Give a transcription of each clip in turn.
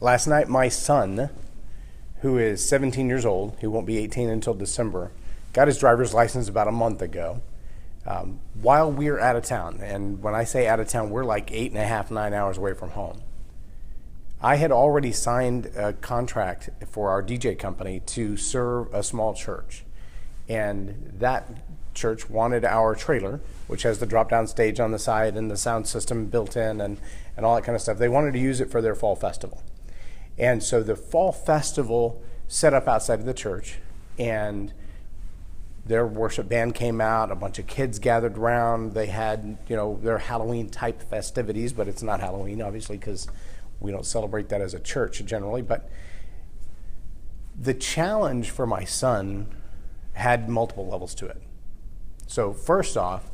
Last night, my son, who is 17 years old, he won't be 18 until December, got his driver's license about a month ago while we were out of town. And when I say out of town, we're like 8.5, 9 hours away from home. I had already signed a contract for our DJ company to serve a small church. And that church wanted our trailer, which has the drop-down stage on the side and the sound system built in and all that kind of stuff. They wanted to use it for their fall festival. And so the fall festival set up outside of the church, and their worship band came out, a bunch of kids gathered around. They had, their Halloween-type festivities, but it's not Halloween, obviously, because we don't celebrate that as a church generally. But the challenge for my son had multiple levels to it. So first off,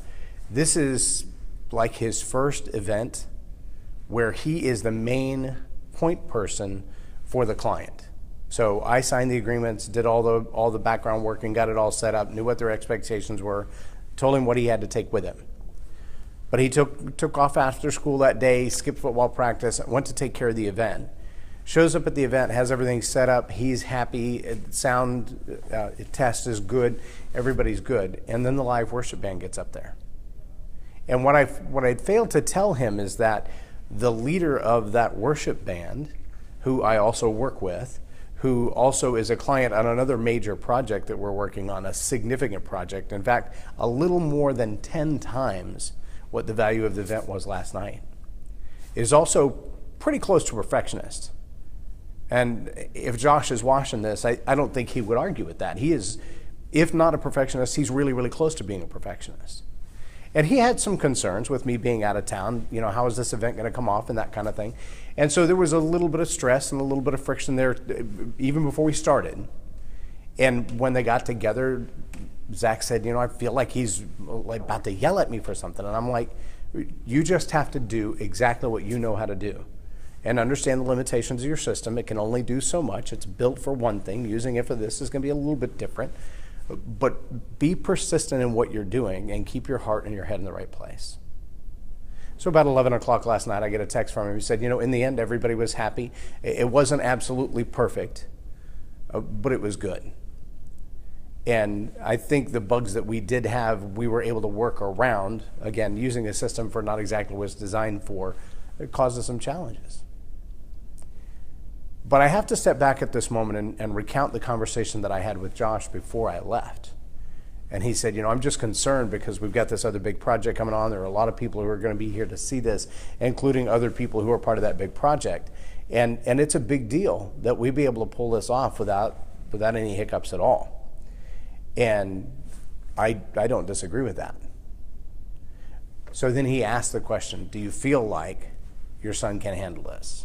this is like his first event where he is the main point person for the client. So I signed the agreements, did all the background work and got it all set up, knew what their expectations were, told him what he had to take with him. But he took off after school that day, skipped football practice, went to take care of the event. Shows up at the event, has everything set up, he's happy, sound test is good, everybody's good, and then the live worship band gets up there. And what I failed to tell him is that the leader of that worship band, who I also work with, who also is a client on another major project that we're working on, a significant project, in fact, a little more than 10 times what the value of the event was last night, is also pretty close to a perfectionist. And if Josh is watching this, I don't think he would argue with that. He is, if not a perfectionist, he's really, really close to being a perfectionist. And he had some concerns with me being out of town. How is this event going to come off and that kind of thing. And so there was a little bit of stress and a little bit of friction there even before we started. And when they got together, Zach said, I feel like he's about to yell at me for something. And I'm like, you just have to do exactly what you know how to do and understand the limitations of your system. It can only do so much. It's built for one thing. Using it for this is going to be a little bit different. But be persistent in what you're doing and keep your heart and your head in the right place. So about 11 o'clock last night, I get a text from him. He said, in the end, everybody was happy. It wasn't absolutely perfect, but it was good. And I think the bugs that we did have, we were able to work around, again, using a system for not exactly what it's designed for. It caused us some challenges. But I have to step back at this moment and recount the conversation that I had with Josh before I left. And he said, I'm just concerned because we've got this other big project coming on. There are a lot of people who are going to be here to see this, including other people who are part of that big project. And it's a big deal that we be able to pull this off without any hiccups at all. And I don't disagree with that. So then he asked the question, do you feel like your son can handle this?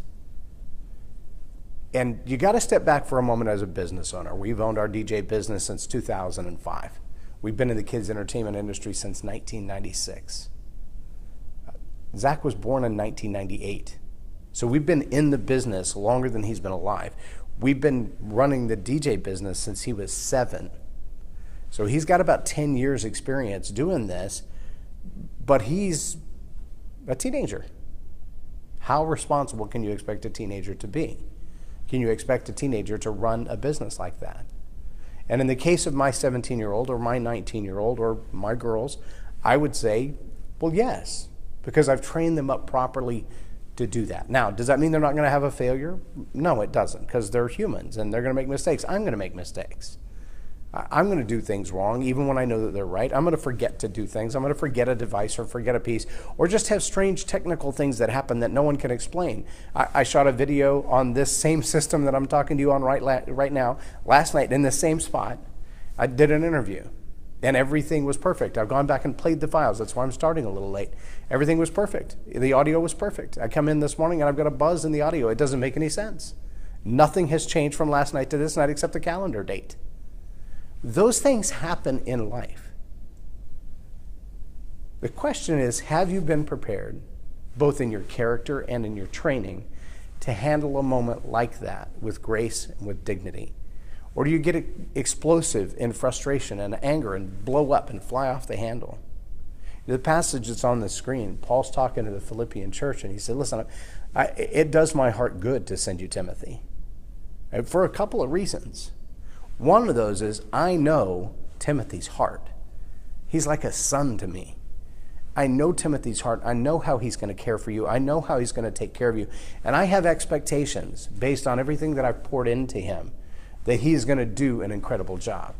And you got to step back for a moment as a business owner. We've owned our DJ business since 2005. We've been in the kids' entertainment industry since 1996. Zach was born in 1998. So we've been in the business longer than he's been alive. We've been running the DJ business since he was 7. So he's got about 10 years experience doing this, but he's a teenager. How responsible can you expect a teenager to be? Can you expect a teenager to run a business like that? And in the case of my 17-year-old or my 19-year-old or my girls, I would say, well, yes, because I've trained them up properly to do that. Now, does that mean they're not going to have a failure? No, it doesn't, because they're humans and they're going to make mistakes. I'm going to make mistakes. I'm going to do things wrong, even when I know that they're right. I'm going to forget to do things. I'm going to forget a device or forget a piece or just have strange technical things that happen that no one can explain. I shot a video on this same system that I'm talking to you on right now, last night in the same spot. I did an interview and everything was perfect. I've gone back and played the files. That's why I'm starting a little late. Everything was perfect. The audio was perfect. I come in this morning and I've got a buzz in the audio. It doesn't make any sense. Nothing has changed from last night to this night except the calendar date. Those things happen in life. The question is, have you been prepared, both in your character and in your training, to handle a moment like that with grace and with dignity? Or do you get explosive in frustration and anger and blow up and fly off the handle? The passage that's on the screen, Paul's talking to the Philippian church and he said, listen, It does my heart good to send you Timothy, for a couple of reasons. One of those is I know Timothy's heart. He's like a son to me. I know Timothy's heart. I know how he's going to care for you. I know how he's going to take care of you. And I have expectations based on everything that I've poured into him that he's going to do an incredible job.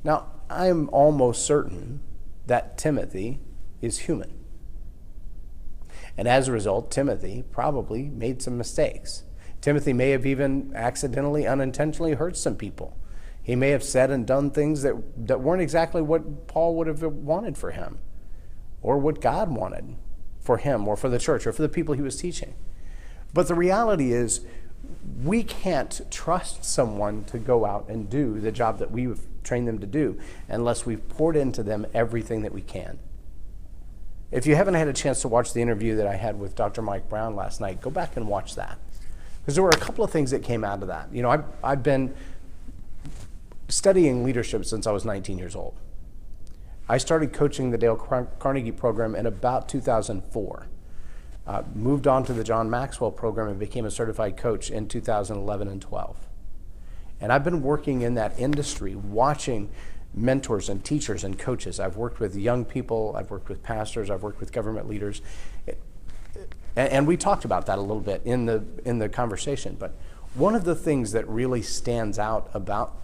Now, I'm almost certain that Timothy is human. And as a result, Timothy probably made some mistakes. Timothy may have even accidentally, unintentionally hurt some people. He may have said and done things that weren't exactly what Paul would have wanted for him, or what God wanted for him, or for the church, or for the people he was teaching. But the reality is, we can't trust someone to go out and do the job that we've trained them to do unless we've poured into them everything that we can. If you haven't had a chance to watch the interview that I had with Dr. Mike Brown last night, go back and watch that. Because there were a couple of things that came out of that. You know, I've been studying leadership since I was 19 years old. I started coaching the Dale Carnegie program in about 2004. Moved on to the John Maxwell program and became a certified coach in 2011 and 12. And I've been working in that industry, watching mentors and teachers and coaches. I've worked with young people, I've worked with pastors, I've worked with government leaders. And we talked about that a little bit in the conversation. But one of the things that really stands out about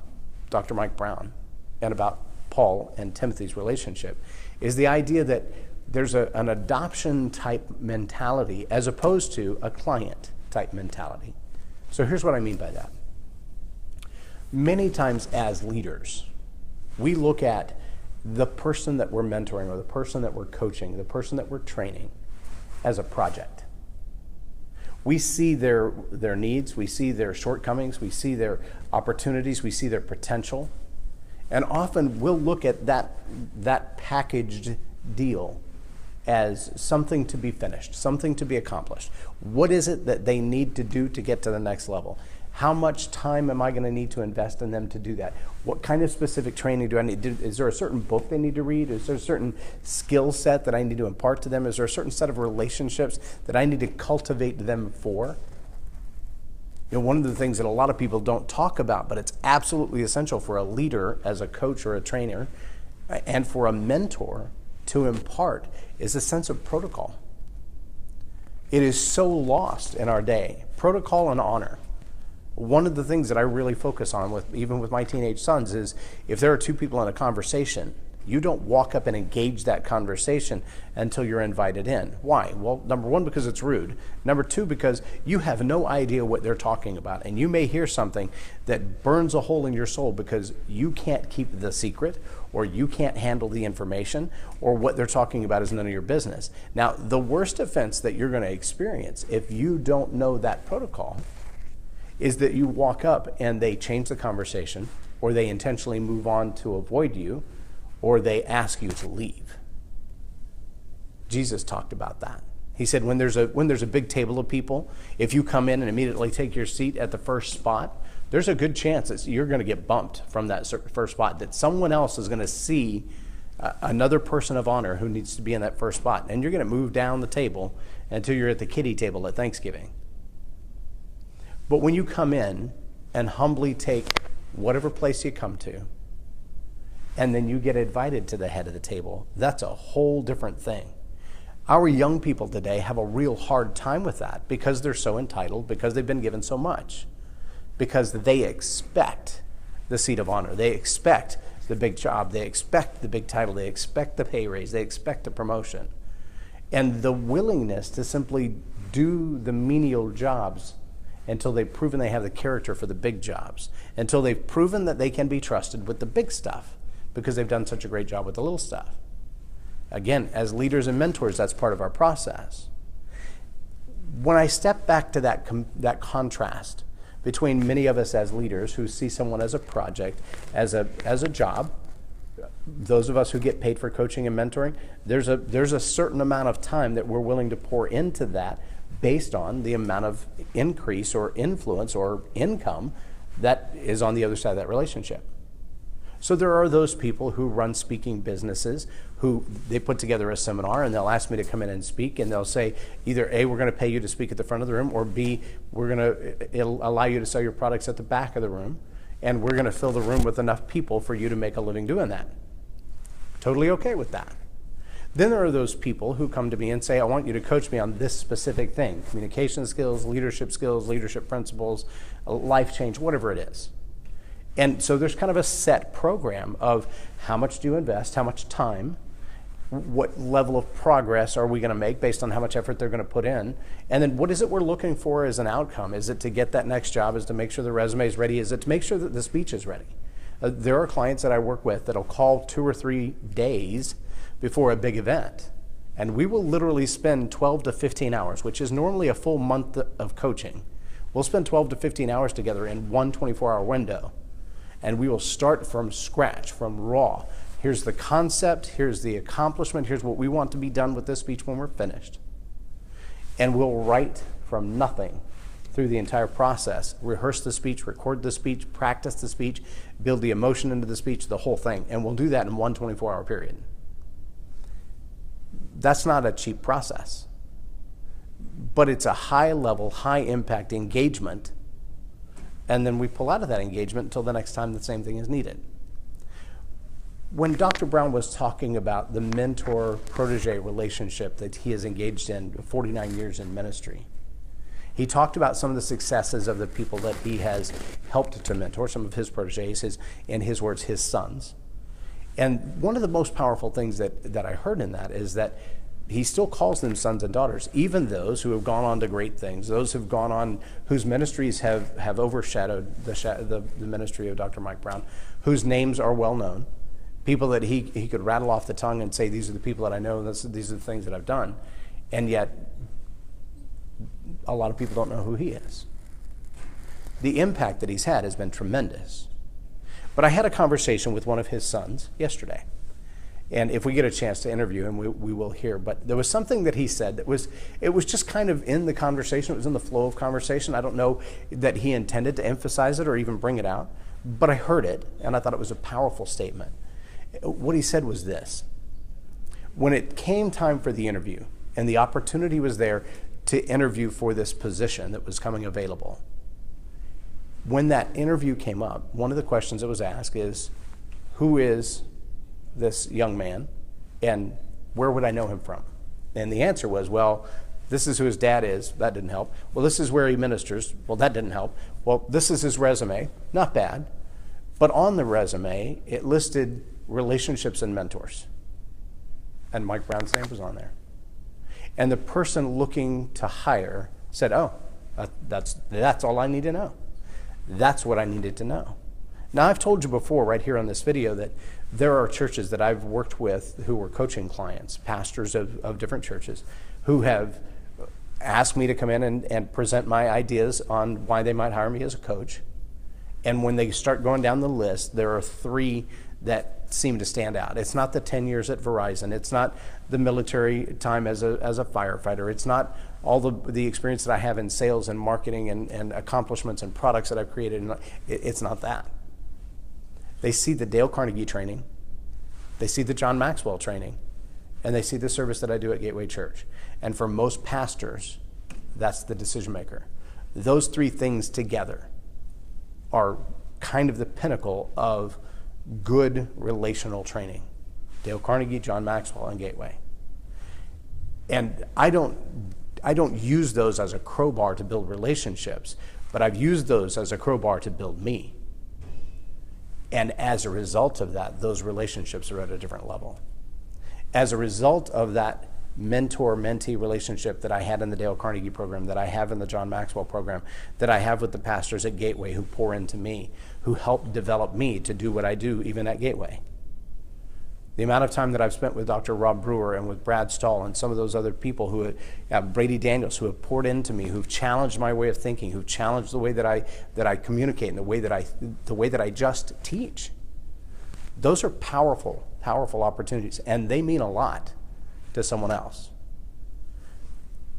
Dr. Mike Brown and about Paul and Timothy's relationship is the idea that there's an adoption type mentality as opposed to a client type mentality. So here's what I mean by that. Many times as leaders, we look at the person that we're mentoring or the person that we're coaching, the person that we're training as a project. We see their needs, we see their shortcomings, we see their opportunities, we see their potential. And often we'll look at that packaged deal as something to be finished, something to be accomplished. What is it that they need to do to get to the next level? How much time am I going to need to invest in them to do that? What kind of specific training do I need? Is there a certain book they need to read? Is there a certain skill set that I need to impart to them? Is there a certain set of relationships that I need to cultivate them for? You know, one of the things that a lot of people don't talk about, but it's absolutely essential for a leader as a coach or a trainer and for a mentor to impart is a sense of protocol. It is so lost in our day. Protocol and honor. One of the things that I really focus on, even with my teenage sons, is if there are two people in a conversation, you don't walk up and engage that conversation until you're invited in. Why? Well, number one, because it's rude. Number two, because you have no idea what they're talking about. And you may hear something that burns a hole in your soul because you can't keep the secret, or you can't handle the information, or what they're talking about is none of your business. Now, the worst offense that you're going to experience if you don't know that protocol is that you walk up and they change the conversation, or they intentionally move on to avoid you, or they ask you to leave. Jesus talked about that. He said when there's a big table of people, if you come in and immediately take your seat at the first spot, there's a good chance that you're going to get bumped from that first spot, that someone else is going to see another person of honor who needs to be in that first spot, and you're going to move down the table until you're at the kiddie table at Thanksgiving. But when you come in and humbly take whatever place you come to, and then you get invited to the head of the table, that's a whole different thing. Our young people today have a real hard time with that because they're so entitled, because they've been given so much, because they expect the seat of honor. They expect the big job. They expect the big title. They expect the pay raise. They expect the promotion. And the willingness to simply do the menial jobs until they've proven they have the character for the big jobs, until they've proven that they can be trusted with the big stuff because they've done such a great job with the little stuff. Again, as leaders and mentors, that's part of our process. When I step back to that contrast between many of us as leaders who see someone as a project, as a job, those of us who get paid for coaching and mentoring, there's a certain amount of time that we're willing to pour into that based on the amount of increase or influence or income that is on the other side of that relationship. So there are those people who run speaking businesses who they put together a seminar and they'll ask me to come in and speak, and they'll say either A, we're going to pay you to speak at the front of the room, or B, it'll allow you to sell your products at the back of the room, and we're going to fill the room with enough people for you to make a living doing that. Totally okay with that. Then there are those people who come to me and say, I want you to coach me on this specific thing: communication skills, leadership principles, life change, whatever it is. And so there's kind of a set program of how much do you invest, how much time, what level of progress are we going to make based on how much effort they're going to put in, and then what is it we're looking for as an outcome? Is it to get that next job? Is it to make sure the resume is ready? Is it to make sure that the speech is ready? There are clients that I work with that'll call 2 or 3 days before a big event, and we will literally spend 12 to 15 hours, which is normally a full month of coaching. We'll spend 12 to 15 hours together in one 24-hour window. And we will start from scratch, from raw. Here's the concept, here's the accomplishment, here's what we want to be done with this speech when we're finished. And we'll write from nothing through the entire process. Rehearse the speech, record the speech, practice the speech, build the emotion into the speech, the whole thing. And we'll do that in one 24-hour period. That's not a cheap process. But it's a high-level, high-impact engagement. And then we pull out of that engagement until the next time the same thing is needed. When Dr. Brown was talking about the mentor-protege relationship that he has engaged in 49 years in ministry, he talked about some of the successes of the people that he has helped to mentor, some of his proteges, in his words, his sons. And one of the most powerful things that I heard in that is that he still calls them sons and daughters, even those who have gone on to great things, those who've gone on, whose ministries have overshadowed the ministry of Dr. Mike Brown, whose names are well known, people that he could rattle off the tongue and say, these are the people that I know, these are the things that I've done, and yet a lot of people don't know who he is. The impact that he's had has been tremendous. But I had a conversation with one of his sons yesterday. And if we get a chance to interview him, we will hear. But there was something that he said that it was just kind of in the conversation. It was in the flow of conversation. I don't know that he intended to emphasize it or even bring it out, but I heard it, and I thought it was a powerful statement. What he said was this: when it came time for the interview, and the opportunity was there to interview for this position that was coming available, when that interview came up, one of the questions that was asked is, who is this young man, and where would I know him from? And the answer was, well, this is who his dad is. That didn't help. Well, this is where he ministers. Well, that didn't help. Well, this is his resume. Not bad. But on the resume, it listed relationships and mentors. And Mike Brown's name was on there. And the person looking to hire said, oh, that's all I need to know. That's what I needed to know. Now, I've told you before right here on this video that there are churches that I've worked with who were coaching clients, pastors of different churches, who have asked me to come in and present my ideas on why they might hire me as a coach. And when they start going down the list, there are 3 that seem to stand out. It's not the 10 years at Verizon. It's not the military time as a firefighter. It's not all the experience that I have in sales and marketing and accomplishments and products that I've created. It's not that. They see the Dale Carnegie training, they see the John Maxwell training, and they see the service that I do at Gateway Church. And for most pastors, that's the decision maker. Those 3 things together are kind of the pinnacle of good relational training. Dale Carnegie, John Maxwell, and Gateway. And I don't use those as a crowbar to build relationships, but I've used those as a crowbar to build me. And as a result of that, those relationships are at a different level. As a result of that mentor-mentee relationship that I had in the Dale Carnegie program, that I have in the John Maxwell program, that I have with the pastors at Gateway who pour into me, who help develop me to do what I do even at Gateway. The amount of time that I've spent with Dr. Rob Brewer and with Brad Stahl and some of those other people who have, Brady Daniels, who have poured into me, who've challenged my way of thinking, who've challenged the way that I communicate and the way that I just teach. Those are powerful, powerful opportunities, and they mean a lot to someone else.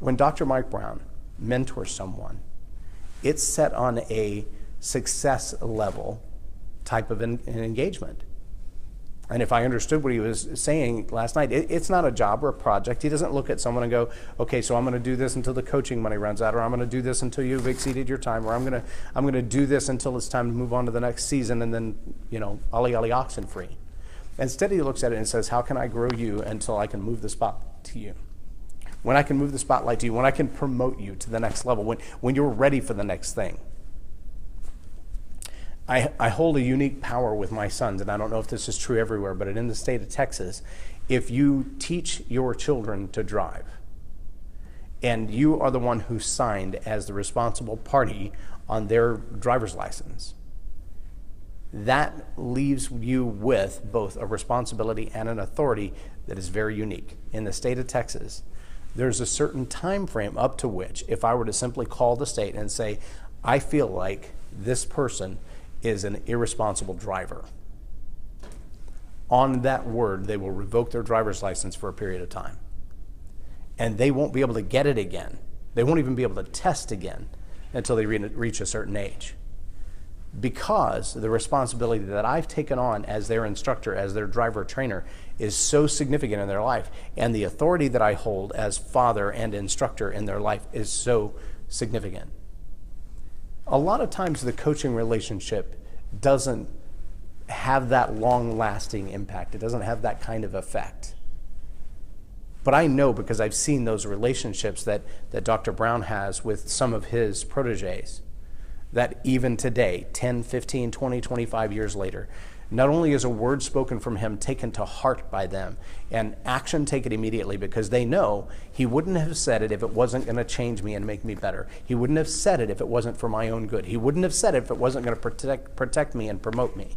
When Dr. Mike Brown mentors someone, it's set on a success level type of an engagement. And if I understood what he was saying last night, it's not a job or a project. He doesn't look at someone and go, okay, so I'm going to do this until the coaching money runs out, or I'm going to do this until you've exceeded your time, or I'm going to do this until it's time to move on to the next season, and then, ollie ollie oxen free. Instead, he looks at it and says, how can I grow you until I can move the spot to you? When I can move the spotlight to you, when I can promote you to the next level, when you're ready for the next thing. I hold a unique power with my sons, and I don't know if this is true everywhere, but in the state of Texas, if you teach your children to drive, and you are the one who signed as the responsible party on their driver's license, that leaves you with both a responsibility and an authority that is very unique. In the state of Texas, there's a certain time frame up to which, if I were to simply call the state and say, I feel like this person is an irresponsible driver, on that word, they will revoke their driver's license for a period of time. And they won't be able to get it again. They won't even be able to test again until they reach a certain age. Because the responsibility that I've taken on as their instructor, as their driver trainer, is so significant in their life. And the authority that I hold as father and instructor in their life is so significant. A lot of times the coaching relationship doesn't have that long-lasting impact. It doesn't have that kind of effect. But I know, because I've seen those relationships that Dr. Brown has with some of his proteges, that even today, 10, 15, 20, 25 years later, not only is a word spoken from him taken to heart by them and action taken immediately, because they know he wouldn't have said it if it wasn't going to change me and make me better. He wouldn't have said it if it wasn't for my own good. He wouldn't have said it if it wasn't going to protect me and promote me.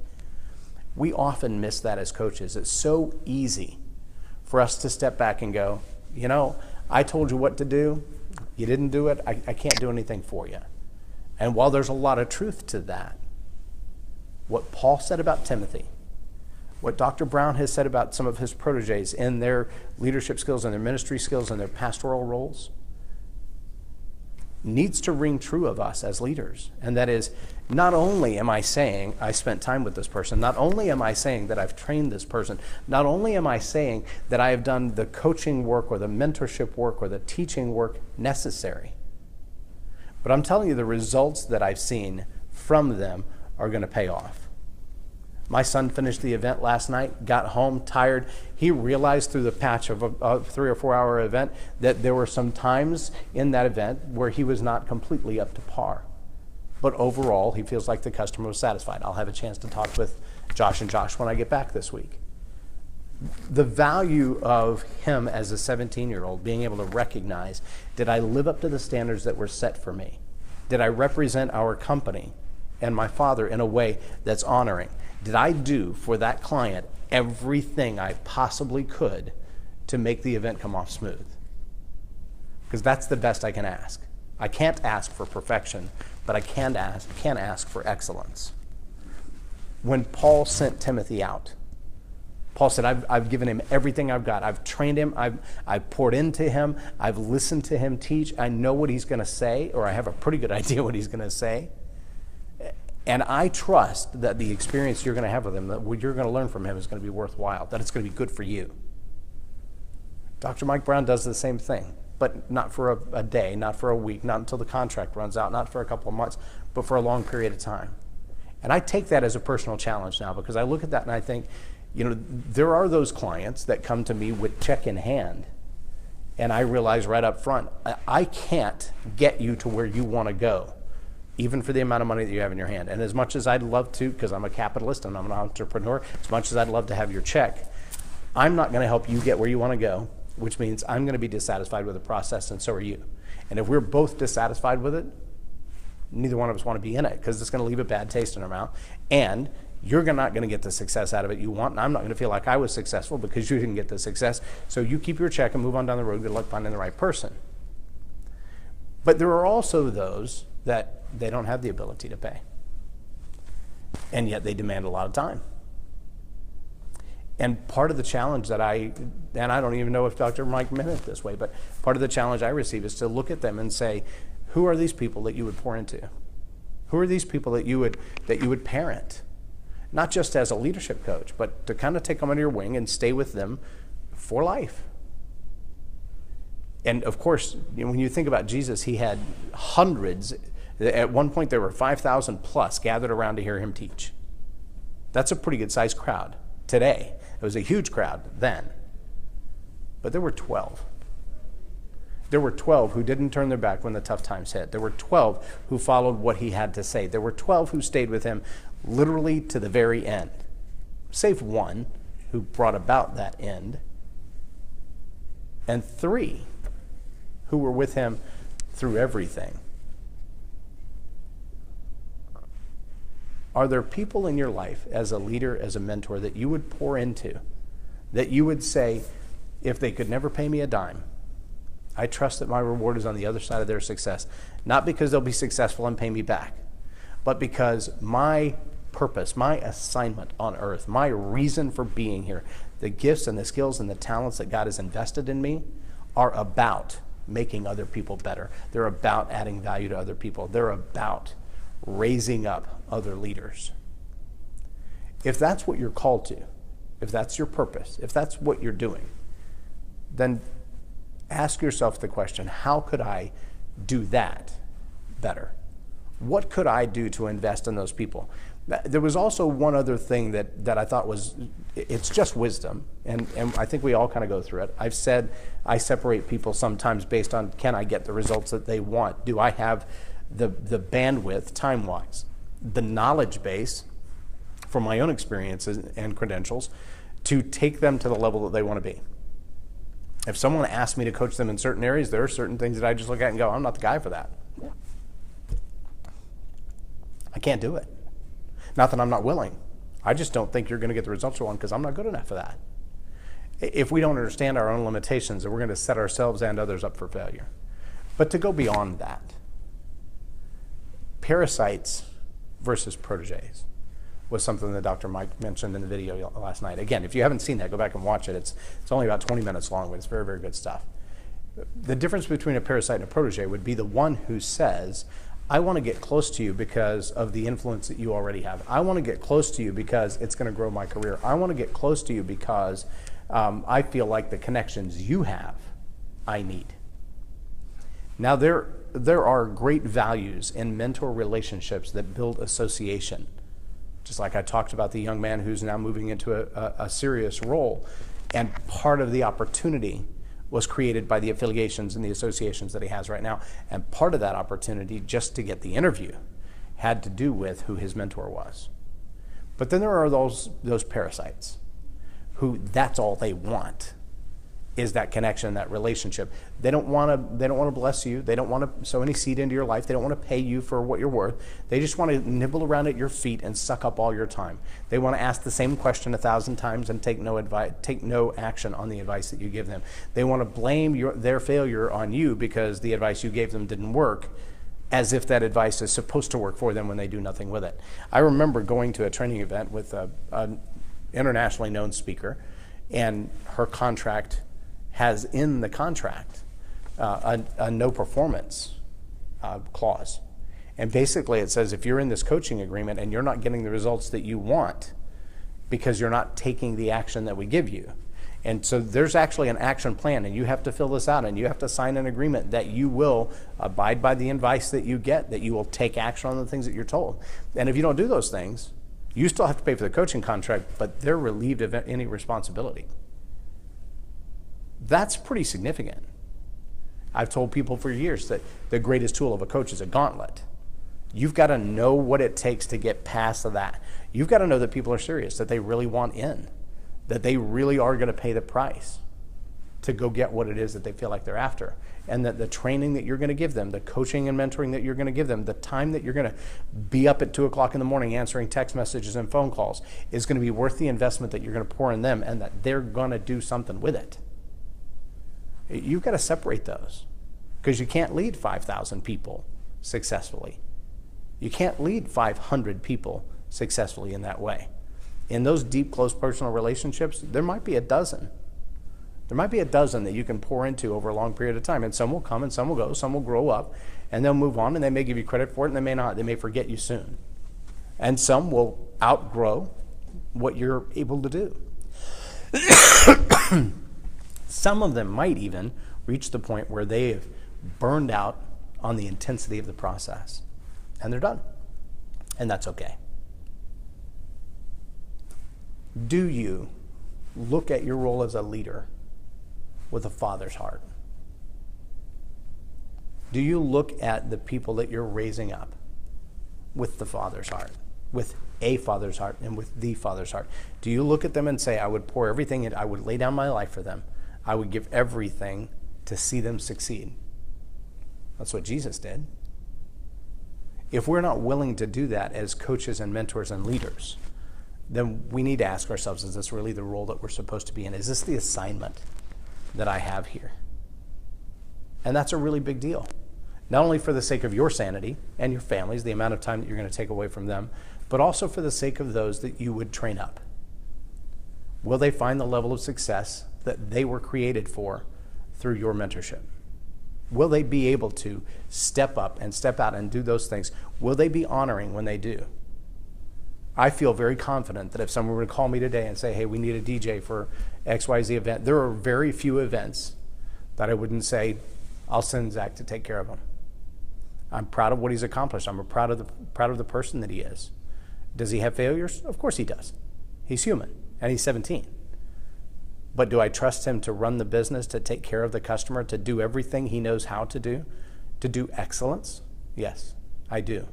We often miss that as coaches. It's so easy for us to step back and go, I told you what to do. You didn't do it. I can't do anything for you. And while there's a lot of truth to that, what Paul said about Timothy, what Dr. Brown has said about some of his proteges in their leadership skills and their ministry skills and their pastoral roles, needs to ring true of us as leaders. And that is, not only am I saying I spent time with this person, not only am I saying that I've trained this person, not only am I saying that I have done the coaching work or the mentorship work or the teaching work necessary, but I'm telling you, the results that I've seen from them are going to pay off. My son finished the event last night, got home tired. He realized through the patch of a 3 or 4 hour event that there were some times in that event where he was not completely up to par. But overall, he feels like the customer was satisfied. I'll have a chance to talk with Josh and Josh when I get back this week. The value of him as a 17-year-old being able to recognize, did I live up to the standards that were set for me? Did I represent our company and my father in a way that's honoring? Did I do for that client everything I possibly could to make the event come off smooth? Because that's the best I can ask. I can't ask for perfection, but I can ask for excellence. When Paul sent Timothy out, Paul said, I've given him everything I've got. I've trained him. I've poured into him. I've listened to him teach. I know what he's going to say, or I have a pretty good idea what he's going to say. And I trust that the experience you're going to have with him, that what you're going to learn from him is going to be worthwhile, that it's going to be good for you. Dr. Mike Brown does the same thing, but not for a day, not for a week, not until the contract runs out, not for a couple of months, but for a long period of time. And I take that as a personal challenge now, because I look at that and I think, there are those clients that come to me with check in hand, and I realize right up front, I can't get you to where you want to go, even for the amount of money that you have in your hand. And as much as I'd love to, because I'm a capitalist and I'm an entrepreneur, as much as I'd love to have your check, I'm not going to help you get where you want to go, which means I'm going to be dissatisfied with the process, and so are you. And if we're both dissatisfied with it, neither one of us want to be in it, because it's going to leave a bad taste in our mouth. And you're not going to get the success out of it you want, and I'm not going to feel like I was successful because you didn't get the success. So you keep your check and move on down the road. Good luck finding the right person. But there are also those that they don't have the ability to pay, and yet they demand a lot of time. And part of the challenge that I don't even know if Dr. Mike meant it this way, but part of the challenge I receive is to look at them and say, who are these people that you would pour into? Who are these people that you would parent? not just as a leadership coach, but to kind of take them under your wing and stay with them for life. And of course, when you think about Jesus, he had hundreds. At one point, there were 5,000 plus gathered around to hear him teach. That's a pretty good sized crowd today. It was a huge crowd then. But there were 12. There were 12 who didn't turn their back when the tough times hit. There were 12 who followed what he had to say. There were 12 who stayed with him literally to the very end, save one who brought about that end, and 3 who were with him through everything. Are there people in your life as a leader, as a mentor, that you would pour into, that you would say, if they could never pay me a dime, I trust that my reward is on the other side of their success, not because they'll be successful and pay me back, but because my purpose, my assignment on earth, my reason for being here, the gifts and the skills and the talents that God has invested in me are about making other people better. They're about adding value to other people. They're about raising up other leaders. If that's what you're called to, if that's your purpose, if that's what you're doing, then ask yourself the question, how could I do that better? What could I do to invest in those people? There was also one other thing that I thought was, it's just wisdom, and I think we all kind of go through it. I've said I separate people sometimes based on, can I get the results that they want? Do I have the bandwidth time-wise, the knowledge base from my own experiences and credentials to take them to the level that they want to be? If someone asks me to coach them in certain areas, there are certain things that I just look at and go, I'm not the guy for that. I can't do it. Not that I'm not willing. I just don't think you're going to get the results you want because I'm not good enough for that. If we don't understand our own limitations, then we're going to set ourselves and others up for failure. But to go beyond that, parasites versus proteges was something that Dr. Mike mentioned in the video last night. Again, if you haven't seen that, go back and watch it. It's only about 20 minutes long, but it's very, very good stuff. The difference between a parasite and a protege would be the one who says, I want to get close to you because of the influence that you already have. I want to get close to you because it's going to grow my career. I want to get close to you because I feel like the connections you have, I need. Now, there are great values in mentor relationships that build association. Just like I talked about the young man who's now moving into a serious role. And part of the opportunity was created by the affiliations and the associations that he has right now. And part of that opportunity, just to get the interview, had to do with who his mentor was. But then there are those parasites who that's all they want is that connection, that relationship. They don't want to bless you. They don't want to sow any seed into your life. They don't want to pay you for what you're worth. They just want to nibble around at your feet and suck up all your time. They want to ask the same question 1,000 times and take no action on the advice that you give them. They want to blame their failure on you because the advice you gave them didn't work, as if that advice is supposed to work for them when they do nothing with it. I remember going to a training event with an internationally known speaker, and her contract has in the contract a no performance clause. And basically it says if you're in this coaching agreement and you're not getting the results that you want because you're not taking the action that we give you. And so there's actually an action plan, and you have to fill this out, and you have to sign an agreement that you will abide by the advice that you get, that you will take action on the things that you're told. And if you don't do those things, you still have to pay for the coaching contract, but they're relieved of any responsibility. That's pretty significant. I've told people for years that the greatest tool of a coach is a gauntlet. You've got to know what it takes to get past that. You've got to know that people are serious, that they really want in, that they really are going to pay the price to go get what it is that they feel like they're after. And that the training that you're going to give them, the coaching and mentoring that you're going to give them, the time that you're going to be up at 2 o'clock in the morning answering text messages and phone calls is going to be worth the investment that you're going to pour in them, and that they're going to do something with it. You've got to separate those, because you can't lead 5,000 people successfully. You can't lead 500 people successfully in that way. In those deep, close personal relationships, there might be a dozen. There might be a dozen that you can pour into over a long period of time, and some will come and some will go, some will grow up, and they'll move on, and they may give you credit for it, and they may not. They may forget you soon. And some will outgrow what you're able to do. Some of them might even reach the point where they have burned out on the intensity of the process, and they're done. And that's okay. Do you look at your role as a leader with a father's heart? Do you look at the people that you're raising up with the father's heart, with a father's heart, and with the father's heart? Do you look at them and say, I would pour everything in, I would lay down my life for them, I would give everything to see them succeed? That's what Jesus did. If we're not willing to do that as coaches and mentors and leaders, then we need to ask ourselves, is this really the role that we're supposed to be in? Is this the assignment that I have here? And that's a really big deal. Not only for the sake of your sanity and your families, the amount of time that you're going to take away from them, but also for the sake of those that you would train up. Will they find the level of success that they were created for through your mentorship? Will they be able to step up and step out and do those things? Will they be honoring when they do? I feel very confident that if someone were to call me today and say, hey, we need a DJ for XYZ event, there are very few events that I wouldn't say, I'll send Zach to take care of them. I'm proud of what he's accomplished. I'm proud of the person that he is. Does he have failures? Of course he does. He's human, and he's 17. But do I trust him to run the business, to take care of the customer, to do everything he knows how to do excellence? Yes, I do.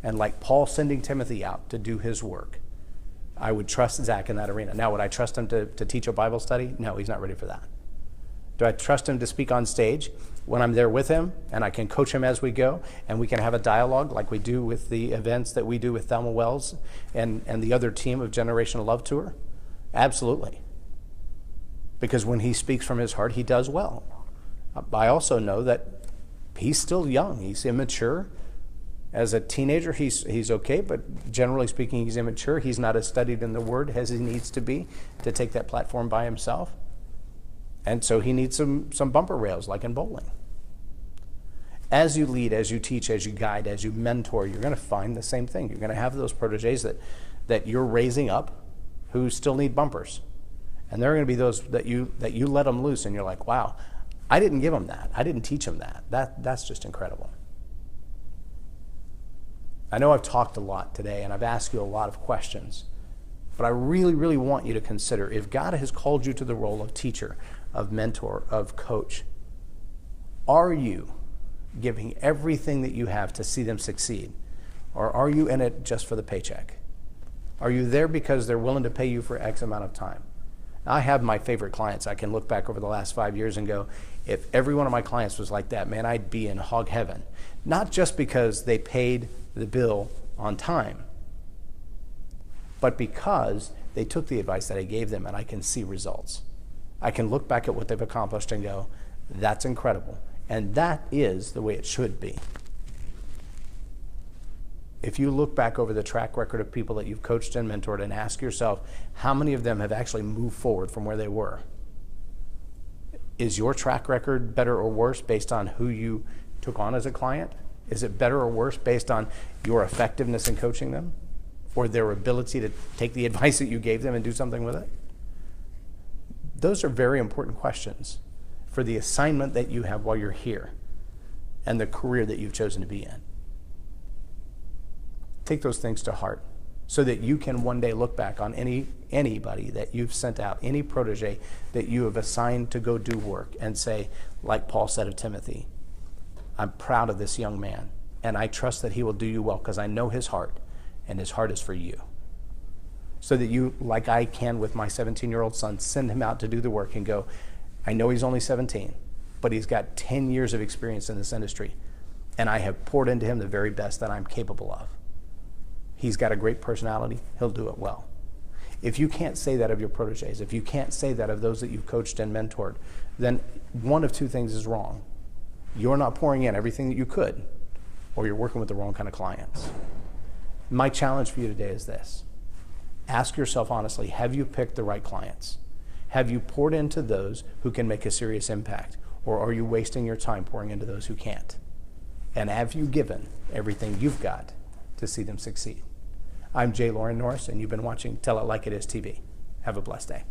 And like Paul sending Timothy out to do his work, I would trust Zach in that arena. Now, would I trust him to teach a Bible study? No, he's not ready for that. Do I trust him to speak on stage when I'm there with him and I can coach him as we go and we can have a dialogue like we do with the events that we do with Thelma Wells and the other team of Generational Love Tour? Absolutely. Because when he speaks from his heart, he does well. I also know that he's still young. He's immature. As a teenager, he's okay, but generally speaking, he's immature. He's not as studied in the Word as he needs to be to take that platform by himself. And so he needs some bumper rails, like in bowling. As you lead, as you teach, as you guide, as you mentor, you're going to find the same thing. You're going to have those proteges that you're raising up who still need bumpers. And there are going to be those that you let them loose, and you're like, wow, I didn't give them that. I didn't teach them that. That's just incredible. I know I've talked a lot today, and I've asked you a lot of questions, but I really, really want you to consider, if God has called you to the role of teacher, of mentor, of coach, are you giving everything that you have to see them succeed? Or are you in it just for the paycheck? Are you there because they're willing to pay you for X amount of time? I have my favorite clients. I can look back over the last 5 years and go, if every one of my clients was like that, man, I'd be in hog heaven. Not just because they paid the bill on time, but because they took the advice that I gave them and I can see results. I can look back at what they've accomplished and go, that's incredible. And that is the way it should be. If you look back over the track record of people that you've coached and mentored and ask yourself, how many of them have actually moved forward from where they were? Is your track record better or worse based on who you took on as a client? Is it better or worse based on your effectiveness in coaching them or their ability to take the advice that you gave them and do something with it? Those are very important questions for the assignment that you have while you're here and the career that you've chosen to be in. Take those things to heart so that you can one day look back on anybody that you've sent out, any protege that you have assigned to go do work and say, like Paul said of Timothy, I'm proud of this young man and I trust that he will do you well because I know his heart and his heart is for you. So that you, like I can with my 17-year-old son, send him out to do the work and go, I know he's only 17, but he's got 10 years of experience in this industry, and I have poured into him the very best that I'm capable of. He's got a great personality. He'll do it well. If you can't say that of your proteges, if you can't say that of those that you've coached and mentored, then one of two things is wrong. You're not pouring in everything that you could, or you're working with the wrong kind of clients. My challenge for you today is this. Ask yourself honestly, have you picked the right clients? Have you poured into those who can make a serious impact? Or are you wasting your time pouring into those who can't? And have you given everything you've got to see them succeed? I'm J Loren Norris, and you've been watching Tell It Like It Is TV. Have a blessed day.